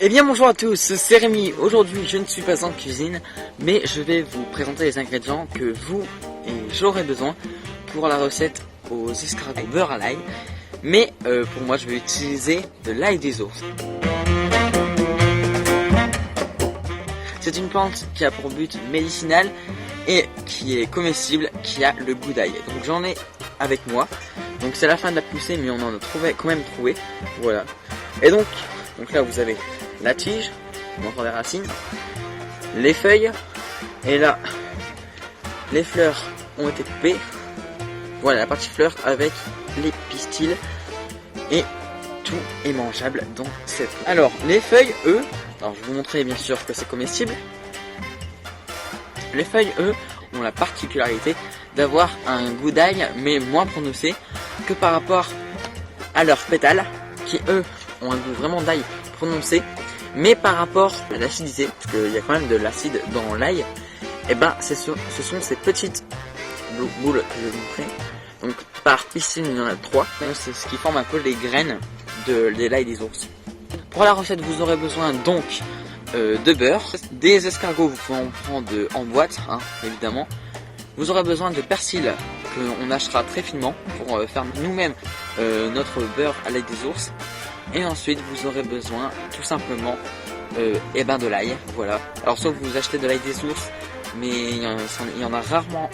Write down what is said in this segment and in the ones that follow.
Eh bien bonjour à tous, c'est Rémi. Aujourd'hui je ne suis pas en cuisine, mais je vais vous présenter les ingrédients que vous et j'aurai besoin pour la recette aux escargots au beurre à l'ail. Mais pour moi je vais utiliser de l'ail des ours. C'est une plante qui a pour but médicinal et qui est comestible, qui a le goût d'ail. Donc j'en ai avec moi. Donc c'est la fin de la poussée, mais on en a quand même trouvé. Voilà. Et donc là vous avez la tige, on entend les racines, les feuilles, et là les fleurs ont été coupées. Voilà la partie fleurs avec les pistils, et tout est mangeable dans cette. Alors les feuilles, eux, alors je vais vous montrer bien sûr que c'est comestible. Les feuilles, eux, ont la particularité d'avoir un goût d'ail, mais moins prononcé que par rapport à leurs pétales, qui eux ont un goût vraiment d'ail prononcé. Mais par rapport à l'acidité, parce qu'il y a quand même de l'acide dans l'ail, et ben ce sont ces petites boules que je vais vous montrer. Donc par piscine il y en a 3, c'est ce qui forme un peu les graines de l'ail des ours. Pour la recette vous aurez besoin donc de beurre, des escargots, vous pouvez en prendre en boîte évidemment. Vous aurez besoin de persil qu'on hachera très finement pour faire nous-mêmes notre beurre à l'ail des ours. Et ensuite vous aurez besoin tout simplement de l'ail, voilà. Alors soit vous achetez de l'ail des ours, mais il y en a rarement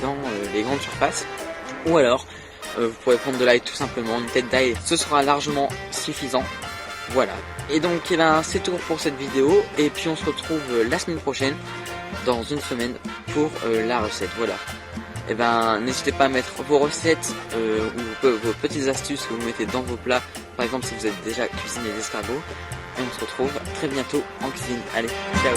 dans les grandes surfaces. Ou alors vous pourrez prendre de l'ail tout simplement, une tête d'ail, ce sera largement suffisant. Voilà. Et donc c'est tout pour cette vidéo. Et puis on se retrouve la semaine prochaine, dans une semaine, pour la recette, voilà. Et n'hésitez pas à mettre vos recettes ou vos petites astuces que vous mettez dans vos plats. Par exemple si vous êtes déjà cuisiné des escargots. Et on se retrouve très bientôt en cuisine. Allez, ciao.